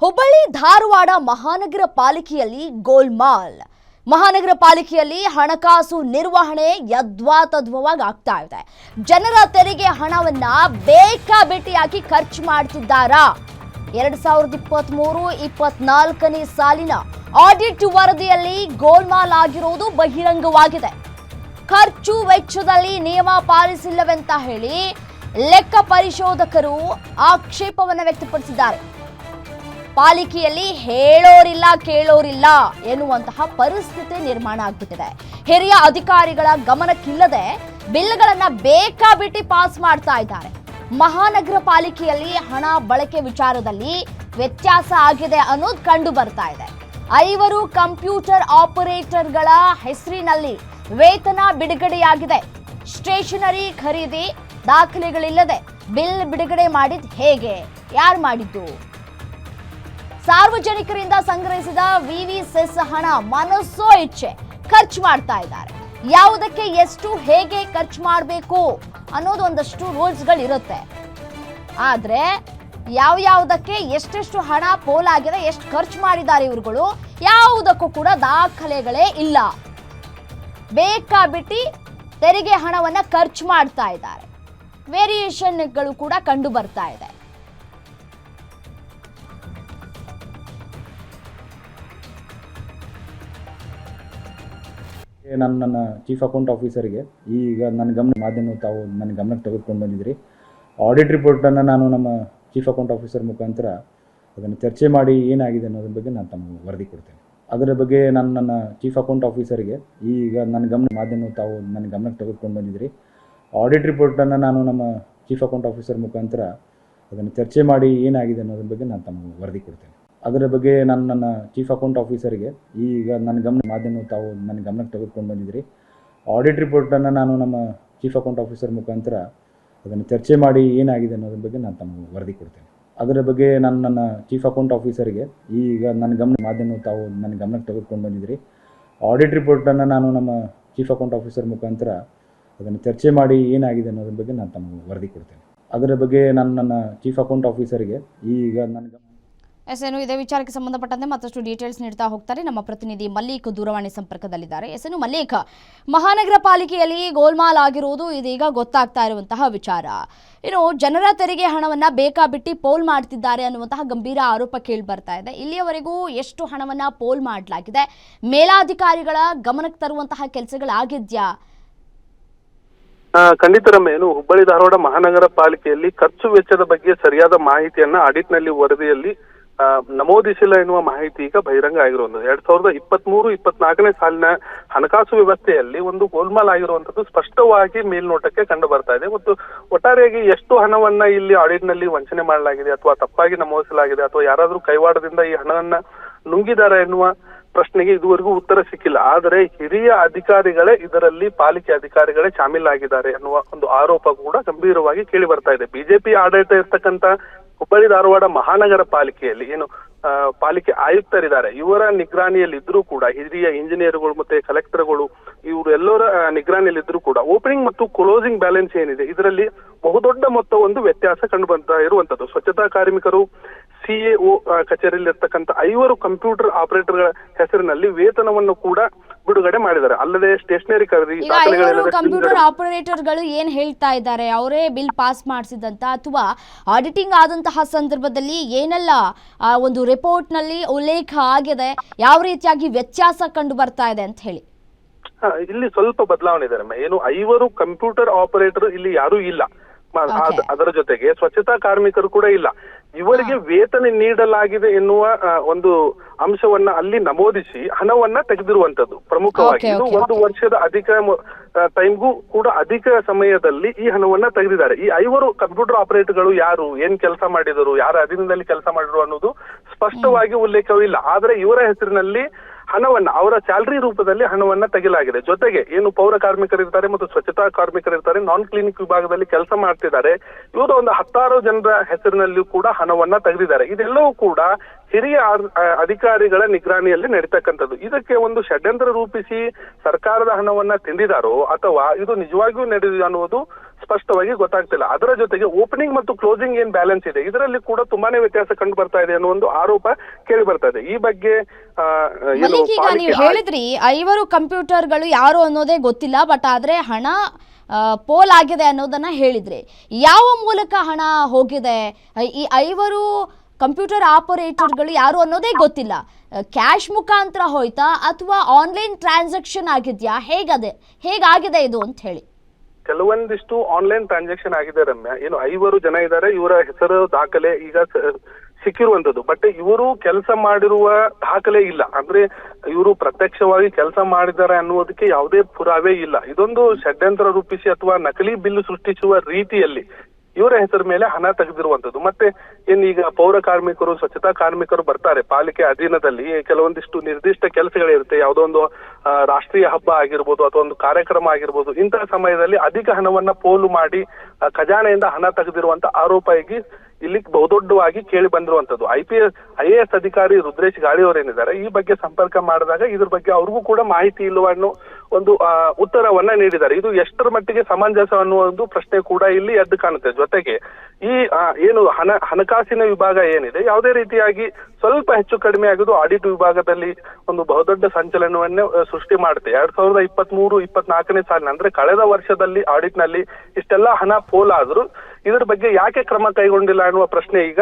ಹುಬ್ಬಳ್ಳಿ ಧಾರವಾಡ ಮಹಾನಗರ ಪಾಲಿಕೆಯಲ್ಲಿ ಗೋಲ್ಮಾಲ್. ಮಹಾನಗರ ಪಾಲಿಕೆಯಲ್ಲಿ ಹಣಕಾಸು ನಿರ್ವಹಣೆ ಯದ್ವಾತದ್ವವಾಗಿ ಆಗ್ತಾ ಇದೆ. ಜನರ ತೆರಿಗೆ ಹಣವನ್ನ ಬೇಕಾಬಿಟ್ಟಿಯಾಗಿ ಖರ್ಚು ಮಾಡ್ತಿದ್ದಾರಾ? 2023-24ನೇ ಸಾಲಿನ ಆಡಿಟ್ ವರದಿಯಲ್ಲಿ ಗೋಲ್ಮಾಲ್ ಆಗಿರೋದು ಬಹಿರಂಗವಾಗಿದೆ. ಖರ್ಚು ವೆಚ್ಚದಲ್ಲಿ ನಿಯಮ ಪಾಲಿಸಿಲ್ಲವೆಂತ ಹೇಳಿ ಲೆಕ್ಕ ಪರಿಶೋಧಕರು ಆಕ್ಷೇಪವನ್ನು ವ್ಯಕ್ತಪಡಿಸಿದ್ದಾರೆ. ಪಾಲಿಕೆಯಲ್ಲಿ ಹೇಳೋರಿಲ್ಲ ಕೇಳೋರಿಲ್ಲ ಎನ್ನುವಂತಹ ಪರಿಸ್ಥಿತಿ ನಿರ್ಮಾಣ ಆಗ್ಬಿಟ್ಟಿದೆ. ಹಿರಿಯ ಅಧಿಕಾರಿಗಳ ಗಮನಕ್ಕಿಲ್ಲದೆ ಬಿಲ್ಗಳನ್ನ ಬೇಕಾಬಿಟ್ಟಿ ಪಾಸ್ ಮಾಡ್ತಾ ಇದ್ದಾರೆ. ಮಹಾನಗರ ಪಾಲಿಕೆಯಲ್ಲಿ ಹಣ ಬಳಕೆ ವಿಚಾರದಲ್ಲಿ ವ್ಯತ್ಯಾಸ ಆಗಿದೆ ಅನ್ನೋದು ಕಂಡು ಬರ್ತಾ ಇದೆ. 5 ಕಂಪ್ಯೂಟರ್ ಆಪರೇಟರ್ಗಳ ಹೆಸರಿನಲ್ಲಿ ವೇತನ ಬಿಡುಗಡೆಯಾಗಿದೆ. ಸ್ಟೇಷನರಿ ಖರೀದಿ ದಾಖಲೆಗಳಿಲ್ಲದೆ ಬಿಲ್ ಬಿಡುಗಡೆ ಮಾಡಿದ್ ಹೇಗೆ? ಯಾರು ಮಾಡಿದ್ದು? ಸಾರ್ವಜನಿಕರಿಂದ ಸಂಗ್ರಹಿಸಿದ ವಿವಿ ಸೆಸ್ ಹಣ ಮನಸ್ಸೋ ಇಚ್ಛೆ ಖರ್ಚು ಮಾಡ್ತಾ ಇದ್ದಾರೆ. ಯಾವುದಕ್ಕೆ ಎಷ್ಟು ಹೇಗೆ ಖರ್ಚು ಮಾಡಬೇಕು ಅನ್ನೋದು ಒಂದಷ್ಟು ರೂಲ್ಸ್ಗಳು ಇರುತ್ತೆ. ಆದ್ರೆ ಯಾವುದಕ್ಕೆ ಎಷ್ಟೆಷ್ಟು ಹಣ ಪೋಲಾಗಿದೆ, ಎಷ್ಟು ಖರ್ಚು ಮಾಡಿದ್ದಾರೆ ಇವ್ರುಗಳು, ಯಾವುದಕ್ಕೂ ಕೂಡ ದಾಖಲೆಗಳೇ ಇಲ್ಲ. ಬೇಕಾಬಿಟ್ಟಿ ತೆರಿಗೆ ಹಣವನ್ನ ಖರ್ಚು ಮಾಡ್ತಾ ಇದ್ದಾರೆ. ವೇರಿಯೇಷನ್ಗಳು ಕೂಡ ಕಂಡು ಬರ್ತಾ ಇದೆ. ನನ್ನ ಚೀಫ್ ಅಕೌಂಟ್ ಆಫೀಸರ್ಗೆ ಈಗ ತಾವು ನನ್ನ ಗಮನಕ್ಕೆ ತೆಗೆದುಕೊಂಡು ಬಂದಿದ್ರಿ. ಆಡಿಟ್ ರಿಪೋರ್ಟನ್ನು ನಾನು ನಮ್ಮ ಚೀಫ್ ಅಕೌಂಟ್ ಆಫೀಸರ್ ಮುಖಾಂತರ ಅದನ್ನು ಚರ್ಚೆ ಮಾಡಿ ಏನಾಗಿದೆ ಅನ್ನೋದ್ರ ಬಗ್ಗೆ ನಾನು ತಮಗೆ ವರದಿ ಕೊಡ್ತೇನೆ. ಅದರ ಬಗ್ಗೆ ನನ್ನ ಚೀಫ್ ಅಕೌಂಟ್ ಆಫೀಸರ್ಗೆ ಈಗ ತಾವು ನನ್ನ ಗಮನಕ್ಕೆ ತೆಗೆದುಕೊಂಡು ಬಂದಿದ್ರಿ. ಆಡಿಟ್ ರಿಪೋರ್ಟನ್ನು ನಾನು ನಮ್ಮ ಚೀಫ್ ಅಕೌಂಟ್ ಆಫೀಸರ್ ಮುಖಾಂತರ ಅದನ್ನು ಚರ್ಚೆ ಮಾಡಿ ಏನಾಗಿದೆ ಅನ್ನೋದ್ರ ಬಗ್ಗೆ ನಾನು ತಮಗೆ ವರದಿ ಕೊಡ್ತೇನೆ. ಅದರ ಬಗ್ಗೆ ನನ್ನ ಚೀಫ್ ಅಕೌಂಟ್ ಆಫೀಸರ್ಗೆ ಈಗ ತಾವು ನನ್ನ ಗಮನಕ್ಕೆ ತೆಗೆದುಕೊಂಡು ಬಂದಿದ್ರಿ. ಆಡಿಟ್ ರಿಪೋರ್ಟನ್ನು ನಾನು ನಮ್ಮ ಚೀಫ್ ಅಕೌಂಟ್ ಆಫೀಸರ್ ಮುಖಾಂತರ ಅದನ್ನು ಚರ್ಚೆ ಮಾಡಿ ಏನಾಗಿದೆ ಅನ್ನೋದ್ರ ಬಗ್ಗೆ ನಾನು ತಮಗೆ ವರದಿ ಕೊಡ್ತೇನೆ. ಅದರ ಬಗ್ಗೆ ನನ್ನ ಚೀಫ್ ಅಕೌಂಟ್ ಆಫೀಸರ್ಗೆ ಈಗ ತಾವು ನನ್ನ ಗಮನಕ್ಕೆ ತೆಗೆದುಕೊಂಡು ಬಂದಿದ್ರಿ. ಆಡಿಟ್ ರಿಪೋರ್ಟನ್ನು ನಾನು ನಮ್ಮ ಚೀಫ್ ಅಕೌಂಟ್ ಆಫೀಸರ್ ಮುಖಾಂತರ ಅದನ್ನು ಚರ್ಚೆ ಮಾಡಿ ಏನಾಗಿದೆ ಅನ್ನೋದ್ರ ಬಗ್ಗೆ ನಾನು ತಮಗೆ ವರದಿ ಕೊಡ್ತೇನೆ. ಅದರ ಬಗ್ಗೆ ನನ್ನ ಚೀಫ್ ಅಕೌಂಟ್ ಆಫೀಸರ್ಗೆ ಈಗ ಎಸ್ಎನು ಇದೇ ವಿಚಾರಕ್ಕೆ ಸಂಬಂಧಪಟ್ಟಂತೆ ಮತ್ತಷ್ಟು ಡೀಟೇಲ್ಸ್ ನೀಡ್ತಾ ಹೋಗ್ತಾರೆ ನಮ್ಮ ಪ್ರತಿನಿಧಿ ಮಲ್ಲಿಕ್ ದೂರವಾಣಿ ಸಂಪರ್ಕದಲ್ಲಿದ್ದಾರೆ. ಎಸ್ಎನು ಮಲ್ಲಿಕ್, ಮಹಾನಗರ ಪಾಲಿಕೆಯಲ್ಲಿ ಗೋಲ್ಮಾಲ್ ಆಗಿರುವುದು ಇದೀಗ ಗೊತ್ತಾಗ್ತಾ ಇರುವಂತಹ ವಿಚಾರ. ಜನರ ತೆರಿಗೆ ಹಣವನ್ನ ಬೇಕಾಬಿಟ್ಟಿ ಪೋಲ್ ಮಾಡ್ತಿದ್ದಾರೆ ಅನ್ನುವಂತಹ ಗಂಭೀರ ಆರೋಪ ಕೇಳಿ ಬರ್ತಾ ಇದೆ. ಇಲ್ಲಿಯವರೆಗೂ ಎಷ್ಟು ಹಣವನ್ನ ಪೋಲ್ ಮಾಡಲಾಗಿದೆ? ಮೇಲಾಧಿಕಾರಿಗಳ ಗಮನಕ್ಕೆ ತರುವಂತಹ ಕೆಲಸಗಳಾಗಿದ್ಯಾ? ಖಂಡಿತ ರಮ್ಯ, ಹುಬ್ಬಳ್ಳಿ ಧಾರವಾಡ ಮಹಾನಗರ ಪಾಲಿಕೆಯಲ್ಲಿ ಖರ್ಚು ವೆಚ್ಚದ ಬಗ್ಗೆ ಸರಿಯಾದ ಮಾಹಿತಿಯನ್ನ ಆಡಿಟ್ ನಲ್ಲಿ ವರದಿಯಲ್ಲಿ ನಮೂದಿಸಿಲ್ಲ ಎನ್ನುವ ಮಾಹಿತಿ ಈಗ ಬಹಿರಂಗ ಆಗಿರುವಂಥದ್ದು. 2023-24ನೇ ಸಾಲಿನ ಹಣಕಾಸು ವ್ಯವಸ್ಥೆಯಲ್ಲಿ ಒಂದು ಗೋಲ್ಮಾಲ್ ಆಗಿರುವಂತದ್ದು ಸ್ಪಷ್ಟವಾಗಿ ಮೇಲ್ನೋಟಕ್ಕೆ ಕಂಡು ಬರ್ತಾ ಇದೆ. ಮತ್ತು ಒಟ್ಟಾರೆಯಾಗಿ ಎಷ್ಟು ಹಣವನ್ನ ಇಲ್ಲಿ ಆಡಿಟ್ ನಲ್ಲಿ ವಂಚನೆ ಮಾಡಲಾಗಿದೆ ಅಥವಾ ತಪ್ಪಾಗಿ ನಮೂದಿಸಲಾಗಿದೆ ಅಥವಾ ಯಾರಾದ್ರೂ ಕೈವಾಡದಿಂದ ಈ ಹಣವನ್ನ ನುಂಗಿದ್ದಾರೆ ಎನ್ನುವ ಪ್ರಶ್ನೆಗೆ ಇದುವರೆಗೂ ಉತ್ತರ ಸಿಕ್ಕಿಲ್ಲ. ಆದರೆ ಹಿರಿಯ ಅಧಿಕಾರಿಗಳೇ ಇದರಲ್ಲಿ ಪಾಲಿಕೆ ಅಧಿಕಾರಿಗಳೇ ಶಾಮೀಲಾಗಿದ್ದಾರೆ ಅನ್ನುವ ಒಂದು ಆರೋಪ ಕೂಡ ಗಂಭೀರವಾಗಿ ಕೇಳಿ ಬರ್ತಾ ಇದೆ. ಬಿಜೆಪಿ ಆಡಳಿತ ಇರ್ತಕ್ಕಂಥ ಹುಬ್ಬಳ್ಳಿ ಧಾರವಾಡ ಮಹಾನಗರ ಪಾಲಿಕೆಯಲ್ಲಿ ಪಾಲಿಕೆ ಆಯುಕ್ತರಿದ್ದಾರೆ, ಇವರ ನಿಗ್ರಾಣಿಯಲ್ಲಿ ಇದ್ರೂ ಕೂಡ ಹಿರಿಯ ಇಂಜಿನಿಯರ್ಗಳು ಮತ್ತೆ ಕಲೆಕ್ಟರ್ಗಳು ಇವರು ಎಲ್ಲರ ನಿಗ್ರಾಣಿಯಲ್ಲಿ ಇದ್ರೂ ಕೂಡ ಓಪನಿಂಗ್ ಮತ್ತು ಕ್ಲೋಸಿಂಗ್ ಬ್ಯಾಲೆನ್ಸ್ ಏನಿದೆ ಇದರಲ್ಲಿ ಬಹುದೊಡ್ಡ ಮೊತ್ತ ಒಂದು ವ್ಯತ್ಯಾಸ ಕಂಡು ಬರ್ತಾ ಇರುವಂತದ್ದು. ಸ್ವಚ್ಛತಾ ಕಾರ್ಮಿಕರು ಸಿಎಒ ಕಚೇರಿಯಲ್ಲಿ ಇರ್ತಕ್ಕಂಥ 5 ಕಂಪ್ಯೂಟರ್ ಆಪರೇಟರ್ಗಳ ಹೆಸರಿನಲ್ಲಿ ವೇತನವನ್ನು ಕೂಡ ಬಿಡುಗಡೆ ಮಾಡಿದ್ದಾರೆ. ಅಲ್ಲದೆ ಸ್ಟೇಷನರಿ ಖರೀದಿ ಕಂಪ್ಯೂಟರ್ ಆಪರೇಟರ್ಗಳು ಏನ್ ಹೇಳ್ತಾ ಇದ್ದಾರೆ? ಅವರೇ ಬಿಲ್ ಪಾಸ್ ಮಾಡಿಸಿದಂತ ಅಥವಾ ಆಡಿಟಿಂಗ್ ಆದಂತಹ ಸಂದರ್ಭದಲ್ಲಿ ಏನೆಲ್ಲ ಒಂದು ರಿಪೋರ್ಟ್ ನಲ್ಲಿ ಉಲ್ಲೇಖ ಆಗಿದೆ, ಯಾವ ರೀತಿಯಾಗಿ ವ್ಯತ್ಯಾಸ ಕಂಡು ಬರ್ತಾ ಇದೆ ಅಂತ ಹೇಳಿ? ಇಲ್ಲಿ ಸ್ವಲ್ಪ ಬದಲಾವಣೆ ಇದೆ. 5 ಕಂಪ್ಯೂಟರ್ ಆಪರೇಟರ್ ಇಲ್ಲಿ ಯಾರೂ ಇಲ್ಲ. ಅದರ ಜೊತೆಗೆ ಸ್ವಚ್ಛತಾ ಕಾರ್ಮಿಕರು ಕೂಡ ಇಲ್ಲ. ಇವರಿಗೆ ವೇತನ ನೀಡಲಾಗಿದೆ ಎನ್ನುವ ಒಂದು ಅಂಶವನ್ನ ಅಲ್ಲಿ ನಮೂದಿಸಿ ಹಣವನ್ನ ತೆಗೆದಿರುವಂತದ್ದು ಪ್ರಮುಖವಾಗಿ. ಇದು 1 ವರ್ಷದ ಅಧಿಕ ಟೈಮ್ಗೂ ಕೂಡ ಅಧಿಕ ಸಮಯದಲ್ಲಿ ಈ ಹಣವನ್ನ ತೆಗೆದಿದ್ದಾರೆ. ಈ 5 ಕಂಪ್ಯೂಟರ್ ಆಪರೇಟರ್ಗಳು ಯಾರು, ಏನ್ ಕೆಲಸ ಮಾಡಿದರು, ಯಾರ ಅಧೀನದಲ್ಲಿ ಕೆಲಸ ಮಾಡಿದ್ರು ಅನ್ನೋದು ಸ್ಪಷ್ಟವಾಗಿ ಉಲ್ಲೇಖವಿಲ್ಲ. ಆದ್ರೆ ಇವರ ಹೆಸರಿನಲ್ಲಿ ಹಣವನ್ನ ಅವರ ಸ್ಯಾಲರಿ ರೂಪದಲ್ಲಿ ಹಣವನ್ನ ತೆಗೆಯಲಾಗಿದೆ. ಜೊತೆಗೆ ಏನು ಪೌರ ಕಾರ್ಮಿಕರಿರ್ತಾರೆ ಮತ್ತು ಸ್ವಚ್ಛತಾ ಕಾರ್ಮಿಕರಿರ್ತಾರೆ, ನಾನ್ ಕ್ಲಿನಿಕ್ ವಿಭಾಗದಲ್ಲಿ ಕೆಲಸ ಮಾಡ್ತಿದ್ದಾರೆ, ಇವರು ಒಂದು 10 ಜನರ ಹೆಸರಿನಲ್ಲಿಯೂ ಕೂಡ ಹಣವನ್ನ ತೆಗೆದಿದ್ದಾರೆ. ಇದೆಲ್ಲವೂ ಕೂಡ ಹಿರಿಯ ಅಧಿಕಾರಿಗಳ ನಿಗ್ರಾಣಿಯಲ್ಲಿ ನಡೀತಕ್ಕಂಥದ್ದು. ಇದಕ್ಕೆ ಒಂದು ಷಡ್ಯಂತ್ರ ರೂಪಿಸಿ ಸರ್ಕಾರದ ಹಣವನ್ನ ತಿಂದಿದಾರೋ ಅಥವಾ ಇದು ನಿಜವಾಗಿಯೂ ನಡೆದಿದೆ ಅನ್ನುವುದು ಸ್ಪಷ್ಟವಾಗಿ ಗೊತ್ತಾಗ್ತಿಲ್ಲ. ಅದರ ಜೊತೆಗೆ ಓಪನಿಂಗ್ ಮತ್ತು ಕ್ಲೋಸಿಂಗ್ ಏನ್ ಬ್ಯಾಲೆನ್ಸ್ ಇದೆ ಇದರಲ್ಲಿ ಕೂಡ ತುಂಬಾನೇ ವ್ಯತ್ಯಾಸ ಕಂಡು ಬರ್ತಾ ಇದೆ ಅನ್ನೋ ಒಂದು ಆರೋಪ ಕೇಳಿ ಬರ್ತಾ ಇದೆ. ಈ ಬಗ್ಗೆ ಮಲ್ಲಿಕ್, ಈಗ ನೀವು ಹೇಳಿದ್ರಿ 5 ಕಂಪ್ಯೂಟರ್ಗಳು ಯಾರು ಅನ್ನೋದೇ ಗೊತ್ತಿಲ್ಲ, ಬಟ್ ಆದ್ರೆ ಹಣ ಪೋಲ್ ಆಗಿದೆ ಅನ್ನೋದನ್ನ ಹೇಳಿದ್ರಿ. ಯಾವ ಮೂಲಕ ಹಣ ಹೋಗಿದೆ? ಈ 5 ಕಂಪ್ಯೂಟರ್ ಆಪರೇಟರ್ಗಳು ಯಾರು ಅನ್ನೋದೇ ಗೊತ್ತಿಲ್ಲ. ಕ್ಯಾಶ್ ಮುಖಾಂತರ ಹೋಯ್ತಾ ಅಥವಾ ಆನ್ಲೈನ್ ಟ್ರಾನ್ಸಾಕ್ಷನ್ ಆಗಿದ್ಯಾ? ಹೇಗಾಗಿದೆ ಇದು ಅಂತ ಹೇಳಿ. ಕೆಲವೊಂದಿಷ್ಟು ಆನ್ಲೈನ್ ಟ್ರಾನ್ಸಾಕ್ಷನ್ ಆಗಿದೆ ರಮ್ಯಾ. ಏನು 5 ಜನ ಇದ್ದಾರೆ, ಇವರ ಹೆಸರು ದಾಖಲೆ ಈಗ ಸಿಕ್ಕಿರುವಂತದ್ದು. ಬಟ್ ಇವರು ಕೆಲಸ ಮಾಡಿರುವ ದಾಖಲೆ ಇಲ್ಲ, ಅಂದ್ರೆ ಇವರು ಪ್ರತ್ಯಕ್ಷವಾಗಿ ಕೆಲಸ ಮಾಡಿದ್ದಾರೆ ಅನ್ನುವುದಕ್ಕೆ ಯಾವುದೇ ಪುರಾವೆ ಇಲ್ಲ. ಇದೊಂದು ಷಡ್ಯಂತ್ರ ರೂಪಿಸಿ ಅಥವಾ ನಕಲಿ ಬಿಲ್ ಸೃಷ್ಟಿಸುವ ರೀತಿಯಲ್ಲಿ ಇವರ ಹೆಸರ ಮೇಲೆ ಹಣ ತೆಗೆದಿರುವಂತದ್ದು. ಮತ್ತೆ ಏನೀಗ ಪೌರ ಕಾರ್ಮಿಕರು, ಸ್ವಚ್ಛತಾ ಕಾರ್ಮಿಕರು ಬರ್ತಾರೆ ಪಾಲಿಕೆ ಅಧೀನದಲ್ಲಿ, ಕೆಲವೊಂದಿಷ್ಟು ನಿರ್ದಿಷ್ಟ ಕೆಲಸಗಳಿರುತ್ತೆ, ಯಾವುದೋ ಒಂದು ರಾಷ್ಟ್ರೀಯ ಹಬ್ಬ ಆಗಿರ್ಬೋದು ಅಥವಾ ಒಂದು ಕಾರ್ಯಕ್ರಮ ಆಗಿರ್ಬೋದು, ಇಂತಹ ಸಮಯದಲ್ಲಿ ಅಧಿಕ ಹಣವನ್ನ ಪೋಲು ಮಾಡಿ ಖಜಾನೆಯಿಂದ ಹಣ ತೆಗೆದಿರುವಂತ ಆರೋಪ ಇಲ್ಲಿ ಬಹುದೊಡ್ಡವಾಗಿ ಕೇಳಿ ಬಂದಿರುವಂತದ್ದು. IAS ಅಧಿಕಾರಿ ರುದ್ರೇಶ್ ಗಾಳಿ ಅವರೇನಿದ್ದಾರೆ, ಈ ಬಗ್ಗೆ ಸಂಪರ್ಕ ಮಾಡಿದಾಗ ಇದ್ರ ಬಗ್ಗೆ ಅವ್ರಿಗೂ ಕೂಡ ಮಾಹಿತಿ ಇಲ್ಲವ ಅನ್ನೋ ಒಂದು ಉತ್ತರವನ್ನ ನೀಡಿದ್ದಾರೆ. ಇದು ಎಷ್ಟರ ಮಟ್ಟಿಗೆ ಸಮಂಜಸ ಅನ್ನುವ ಒಂದು ಪ್ರಶ್ನೆ ಕೂಡ ಇಲ್ಲಿ ಎದ್ದು ಕಾಣುತ್ತೆ. ಜೊತೆಗೆ ಈ ಏನು ಹಣಕಾಸಿನ ವಿಭಾಗ ಏನಿದೆ, ಯಾವುದೇ ರೀತಿಯಾಗಿ ಸ್ವಲ್ಪ ಹೆಚ್ಚು ಕಡಿಮೆ ಆಗುದು ಆಡಿಟ್ ವಿಭಾಗದಲ್ಲಿ ಒಂದು ಬಹುದೊಡ್ಡ ಸಂಚಲನವನ್ನೇ ಸೃಷ್ಟಿ ಮಾಡುತ್ತೆ. 2023-24ನೇ ಸಾಲಿನ ಅಂದ್ರೆ ಕಳೆದ ವರ್ಷದಲ್ಲಿ ಆಡಿಟ್ ನಲ್ಲಿ ಇಷ್ಟೆಲ್ಲ ಹಣ ಪೋಲಾದ್ರೂ ಇದ್ರ ಬಗ್ಗೆ ಯಾಕೆ ಕ್ರಮ ಕೈಗೊಂಡಿಲ್ಲ ಅನ್ನುವ ಪ್ರಶ್ನೆ ಈಗ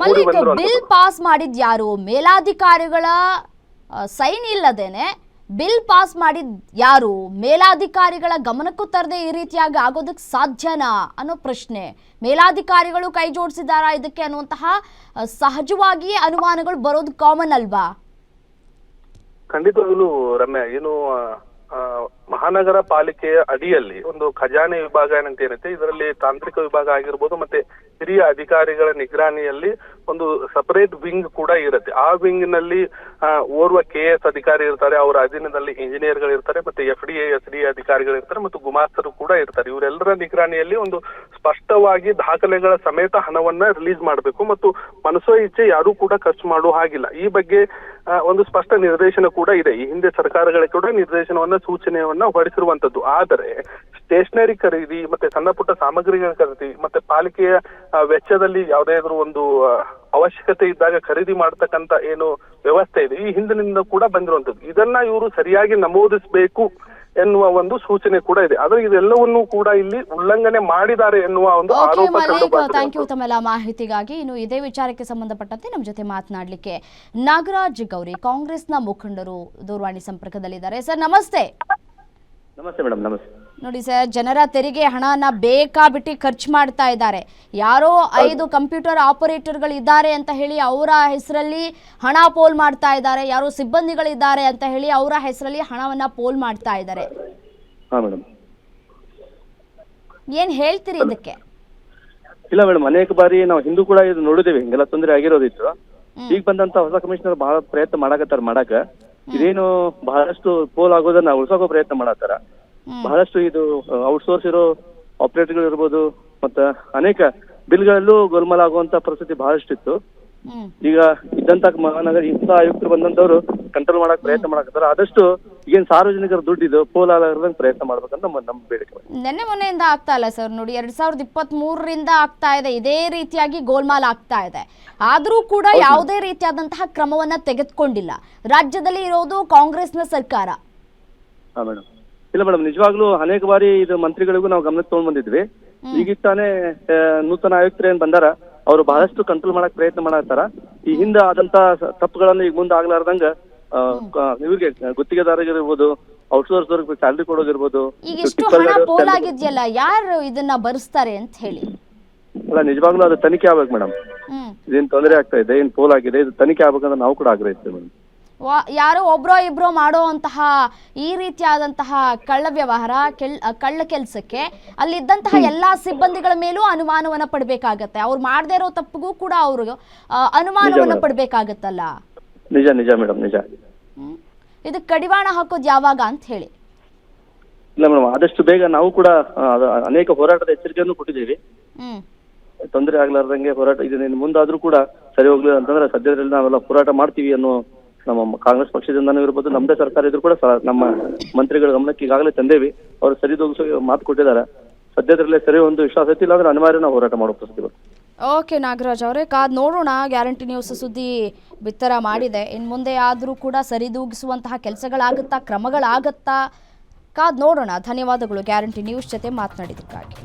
ಮೂಡಿ ಬಂದಿರುವಂತದ್ದು. ಬಿಲ್ ಪಾಸ್ ಮಾಡಿದ್ ಯಾರು? ಮೇಲಾಧಿಕಾರಿಗಳ ಸೈನ್ ಇಲ್ಲದೇನೆ ಬಿಲ್ ಪಾಸ್ ಮಾಡಿದ್ ಯಾರು? ಮೇಲಾಧಿಕಾರಿಗಳ ಗಮನಕ್ಕೂ ತರದೆ ಈ ರೀತಿಯಾಗಿ ಆಗೋದಕ್ಕೆ ಸಾಧ್ಯನಾ ಅನ್ನೋ ಪ್ರಶ್ನೆ. ಮೇಲಾಧಿಕಾರಿಗಳು ಕೈ ಜೋಡಿಸಿದಾರಾ ಇದಕ್ಕೆ ಅನ್ನುವಂತಹ ಸಹಜವಾಗಿ ಅನುಮಾನಗಳು ಬರೋದು ಕಾಮನ್ ಅಲ್ವಾ? ಖಂಡಿತವಾಗ್ಲೂ ರಮ್ಯಾ, ಏನು ಮಹಾನಗರ ಪಾಲಿಕೆಯ ಅಡಿಯಲ್ಲಿ ಒಂದು ಖಜಾನೆ ವಿಭಾಗ ಏನಂತ ಏನಿದೆ, ಇದರಲ್ಲಿ ತಾಂತ್ರಿಕ ವಿಭಾಗ ಆಗಿರ್ಬೋದು ಮತ್ತೆ ಹಿರಿಯ ಅಧಿಕಾರಿಗಳ ನಿಗರಾಣಿಯಲ್ಲಿ ಒಂದು ಸಪರೇಟ್ ವಿಂಗ್ ಕೂಡ ಇರುತ್ತೆ. ಆ ವಿಂಗ್ ನಲ್ಲಿ ಓರ್ವ KS ಅಧಿಕಾರಿ ಇರ್ತಾರೆ, ಅವರ ಅಧೀನದಲ್ಲಿ ಇಂಜಿನಿಯರ್ಗಳು ಇರ್ತಾರೆ, ಮತ್ತೆ FDA SD ಅಧಿಕಾರಿಗಳು ಇರ್ತಾರೆ, ಮತ್ತು ಗುಮಾಸ್ತರು ಕೂಡ ಇರ್ತಾರೆ. ಇವರೆಲ್ಲರ ನಿಗರಾಣಿಯಲ್ಲಿ ಒಂದು ಸ್ಪಷ್ಟವಾಗಿ ದಾಖಲೆಗಳ ಸಮೇತ ಹಣವನ್ನ ರಿಲೀಸ್ ಮಾಡಬೇಕು ಮತ್ತು ಮನಸೋ ಇಚ್ಛೆ ಯಾರು ಕೂಡ ಖರ್ಚು ಮಾಡುವ ಹಾಗಿಲ್ಲ. ಈ ಬಗ್ಗೆ ಒಂದು ಸ್ಪಷ್ಟ ನಿರ್ದೇಶನ ಕೂಡ ಇದೆ. ಈ ಹಿಂದೆ ಸರ್ಕಾರಗಳಿಗೆ ಕೂಡ ನಿರ್ದೇಶನವನ್ನ ಸೂಚನೆಯನ್ನ ಹೊರಡಿಸಿರುವಂತದ್ದು. ಆದರೆ ಸ್ಟೇಷನರಿ ಖರೀದಿ ಮತ್ತೆ ಸಣ್ಣ ಪುಟ್ಟ ಸಾಮಗ್ರಿಗಳ ಖರೀದಿ ಮತ್ತೆ ಪಾಲಿಕೆಯ ವೆಚ್ಚದಲ್ಲಿ ಯಾವುದಾದ್ರೂ ಒಂದು ಅವಶ್ಯಕತೆ ಇದ್ದಾಗ ಖರೀದಿ ಮಾಡತಕ್ಕಂತ ಏನು ವ್ಯವಸ್ಥೆ ಇದೆ, ಈ ಹಿಂದಿನಿಂದ ಕೂಡ ಬಂದಿರುವಂತದ್ದು. ಇದನ್ನ ಇವರು ಸರಿಯಾಗಿ ನಮೂದಿಸಬೇಕು ಎನ್ನುವ ಒಂದು ಸೂಚನೆ ಕೂಡ ಇದೆ. ಆದ್ರೆ ಇದೆಲ್ಲವನ್ನೂ ಕೂಡ ಇಲ್ಲಿ ಉಲ್ಲಂಘನೆ ಮಾಡಿದ್ದಾರೆ ಎನ್ನುವ ಒಂದು ಆರೋಪ ಕಂಡು ಬಂದಿದೆ. ಥ್ಯಾಂಕ್ ಯು ತಮ್ಮೆಲ್ಲ ಮಾಹಿತಿಗಾಗಿ. ಇನ್ನು ಇದೇ ವಿಚಾರಕ್ಕೆ ಸಂಬಂಧಪಟ್ಟಂತೆ ನಮ್ಮ ಜೊತೆ ಮಾತನಾಡಲಿಕ್ಕೆ ನಾಗರಾಜ್ ಗೌರಿ, ಕಾಂಗ್ರೆಸ್ನ ಮುಖಂಡರು ದೂರವಾಣಿ ಸಂಪರ್ಕದಲ್ಲಿದ್ದಾರೆ. ಸರ್ ನಮಸ್ತೆ. ನಮಸ್ತೆ ಮೇಡಮ್. ನಮಸ್ತೆ. ನೋಡಿ ಸರ್, ಜನರ ತೆರಿಗೆ ಹಣನ ಬೇಕಾಬಿಟ್ಟಿ ಖರ್ಚು ಮಾಡ್ತಾ ಇದ್ದಾರೆ. ಯಾರೋ 5 ಕಂಪ್ಯೂಟರ್ ಆಪರೇಟರ್ಗಳು ಇದ್ದಾರೆ ಅಂತ ಹೇಳಿ ಅವರ ಹೆಸರಲ್ಲಿ ಹಣ ಪೋಲ್ ಮಾಡ್ತಾ ಇದ್ದಾರೆ. ಯಾರೋ ಸಿಬ್ಬಂದಿಗಳಿದ್ದಾರೆ ಅಂತ ಹೇಳಿ ಅವರ ಹೆಸರಲ್ಲಿ ಹಣವನ್ನ ಪೋಲ್ ಮಾಡ್ತಾ ಇದ್ದಾರೆ. ಏನ್ ಹೇಳ್ತೀರಿ ಇದಕ್ಕೆ? ಇಲ್ಲ ಮೇಡಮ್, ಅನೇಕ ಬಾರಿ ನಾವು ಹಿಂದೂ ಕೂಡ ಇದು ನೋಡಿದೇವೆ, ಹಿಂಗೆಲ್ಲ ತೊಂದರೆ ಆಗಿರೋದಿತ್ತು. ಈಗ ಬಂದಂತ ಹೊಸ ಕಮಿಷನರ್ ಬಹಳ ಪ್ರಯತ್ನ ಮಾಡಕ ಇದೇನು ಬಹಳಷ್ಟು ಪೋಲ್ ಆಗೋದನ್ನ ಉಳಿಸೋಕೋ ಪ್ರಯತ್ನ ಮಾಡತ್ತಾರ. ಬಹಳಷ್ಟು ಇದು ಔಟ್ಸೋರ್ಸ್ ಇರೋ ಆಪರೇಟರ್ಗಳು ಇರ್ಬೋದು, ಮತ್ತ ಅನೇಕ ಬಿಲ್ಗಳಲ್ಲೂ ಗೋಲ್ಮಾಲ್ ಆಗುವಂತ ಪರಿಸ್ಥಿತಿ ಬಹಳಷ್ಟು ಇತ್ತು. ಈಗ ಇದ್ದಂತ ಮಹಾನಗರ ಇಂಥ ಆಯುಕ್ತರು ಬಂದಂತವ್ರು ಕಂಟ್ರೋಲ್ ಮಾಡಕ್ ಪ್ರಯತ್ನ ಮಾಡಕತ್ತಾರ. ಆದಷ್ಟು ಈಗೇನ್ ಸಾರ್ವಜನಿಕರ ದುಡ್ಡಿದು ಪೋಲ್ ಆಗದಂಗ್ ಪ್ರಯತ್ನ ಮಾಡ್ಬೇಕಂತ ನಮ್ಮ ಬೇಡಿಕೆ. ನೆನ್ನೆ ಮೊನ್ನೆಯಿಂದ ಆಗ್ತಾ ಇಲ್ಲ ಸರ್. ನೋಡಿ, 2023ರಿಂದ ಆಗ್ತಾ ಇದೆ, ಇದೇ ರೀತಿಯಾಗಿ ಗೋಲ್ಮಾಲ್ ಆಗ್ತಾ ಇದೆ. ಆದ್ರೂ ಕೂಡ ಯಾವುದೇ ರೀತಿಯಾದಂತಹ ಕ್ರಮವನ್ನ ತೆಗೆದುಕೊಂಡಿಲ್ಲ. ರಾಜ್ಯದಲ್ಲಿ ಇರೋದು ಕಾಂಗ್ರೆಸ್ನ ಸರ್ಕಾರ. ಹಾ ಮೇಡಮ್. ಇಲ್ಲ ಮೇಡಮ್, ನಿಜವಾಗ್ಲೂ ಅನೇಕ ಬಾರಿ ಇದು ಮಂತ್ರಿಗಳಿಗೂ ನಾವು ಗಮನಕ್ಕೆ ತಗೊಂಡ್ ಬಂದಿದ್ವಿ. ಈಗ ತಾನೇ ನೂತನ ಆಯುಕ್ತರು ಏನ್ ಬಂದಾರ, ಅವರು ಬಹಳಷ್ಟು ಕಂಟ್ರೋಲ್ ಮಾಡಕ್ ಪ್ರಯತ್ನ ಮಾಡತ್ತಾರ. ಈ ಹಿಂದೆ ಆದಂತ ತಪ್ಪುಗಳನ್ನ ಈಗ ಮುಂದೆ ಆಗ್ಲಾರ್ದಂಗ ಇವ್ರಿಗೆ ಗುತ್ತಿಗೆದಾರರಿರ್ಬೋದು, ಔಟ್ಸೋರ್ಸ್ ಅವ್ರಿಗೆ ಸ್ಯಾಲರಿ ಕೊಡೋದಿರ್ಬೋದು. ಈಗ ಇಷ್ಟು ಹಣ ಪೋಲ್ ಆಗಿದ್ಯಲ್ಲ, ಯಾರು ಇದನ್ನ ಭರಿಸ್ತಾರೆ ಅಂತ ಹೇಳಿ? ಅಲ್ಲ, ನಿಜವಾಗ್ಲೂ ಅದು ತನಿಖೆ ಆಗ್ಬೇಕು ಮೇಡಮ್. ಇದೇನ್ ತೊಂದರೆ ಆಗ್ತಾ ಇದೆ, ಏನ್ ಪೋಲ್ ಆಗಿದೆ, ಇದು ತನಿಖೆ ಆಗ್ಬೇಕಂತ ನಾವು ಕೂಡ ಆಗ್ರಹಿಸ್ತೇವೆ ಮೇಡಮ್. ಯಾರೋ ಒಬ್ರೋ ಇಬ್ರೋ ಮಾಡುವಂತಹ ಈ ರೀತಿಯಾದಂತಹ ಕಳ್ಳ ವ್ಯವಹಾರ, ಕಳ್ಳ ಕೆಲಸಕ್ಕೆ ಅಲ್ಲಿದ್ದಂತಹ ಎಲ್ಲಾ ಸಿಬ್ಬಂದಿಗಳ ಮೇಲೂ ಅನುಮಾನವನ್ನ ಪಡ್ಬೇಕಾಗತ್ತೆ. ಅವ್ರು ಮಾಡದೇ ಇರೋ ತಪ್ಪಿಗೂ ಕೂಡ ಅವ್ರಿಗೆ ಅನುಮಾನವನ್ನ ಪಡ್ಬೇಕಾಗತ್ತಲ್ಲ. ನಿಜ ನಿಜ ಮೇಡಮ್, ನಿಜ. ಇದಕ್ಕೆ ಕಡಿವಾಣ ಹಾಕೋದು ಯಾವಾಗ ಅಂತ ಹೇಳಿ? ಇಲ್ಲ ಮೇಡಮ್, ಆದಷ್ಟು ಬೇಗ ನಾವು ಕೂಡ ಅನೇಕ ಹೋರಾಟದ ಎಚ್ಚರಿಕೆಯನ್ನು ಕೊಟ್ಟಿದ್ದೀವಿ. ತೊಂದರೆ ಆಗ್ಲಾರ್ದಂಗೆ ಹೋರಾಟ ಇದನ್ನ ಮುಂದಾದ್ರೂ ಕೂಡ ಸರಿ ಹೋಗ್ಲಿಲ್ಲ ಅಂತಂದ್ರೆ ಸದ್ಯದಲ್ಲಿ ನಾವೆಲ್ಲ ಹೋರಾಟ ಮಾಡ್ತೀವಿ ಅನ್ನೋ ನಮ್ಮ ಕಾಂಗ್ರೆಸ್ ಪಕ್ಷದಿಂದನೂ ಇರ್ಬೋದು, ನಮ್ಮದೇ ಸರ್ಕಾರ ಇದ್ರು ಕೂಡ ನಮ್ಮ ಮಂತ್ರಿಗಳ ಗಮನಕ್ಕೆ ಈಗಾಗಲೇ ತಂದೇವಿ. ಅವರು ಸರಿದೂಗಿಸೋ ಮಾತು ಕೊಟ್ಟಿದ್ದಾರೆ. ಸದ್ಯದಲ್ಲೇ ಸರಿ ಒಂದು ವಿಶ್ವಾಸ ಐತಿ, ಇಲ್ಲಾಂದ್ರೆ ಅನಿವಾರ್ಯ ನಾವು ಹೋರಾಟ ಮಾಡೋ ಪರಿಸ್ಥಿತಿ ಬರುತ್ತೆ. ಓಕೆ ನಾಗರಾಜ್ ಅವರೇ, ಕಾದ್ ನೋಡೋಣ. ಗ್ಯಾರಂಟಿ ನ್ಯೂಸ್ ಸುದ್ದಿ ಬಿತ್ತರ ಮಾಡಿದೆ, ಇನ್ನು ಮುಂದೆ ಆದರೂ ಕೂಡ ಸರಿದೂಗಿಸುವಂತಹ ಕೆಲಸಗಳಾಗುತ್ತಾ, ಕ್ರಮಗಳಾಗುತ್ತಾ, ಕಾದ್ ನೋಡೋಣ. ಧನ್ಯವಾದಗಳು ಗ್ಯಾರಂಟಿ ನ್ಯೂಸ್ ಜೊತೆ ಮಾತನಾಡಿದ್ದಕ್ಕಾಗಿ.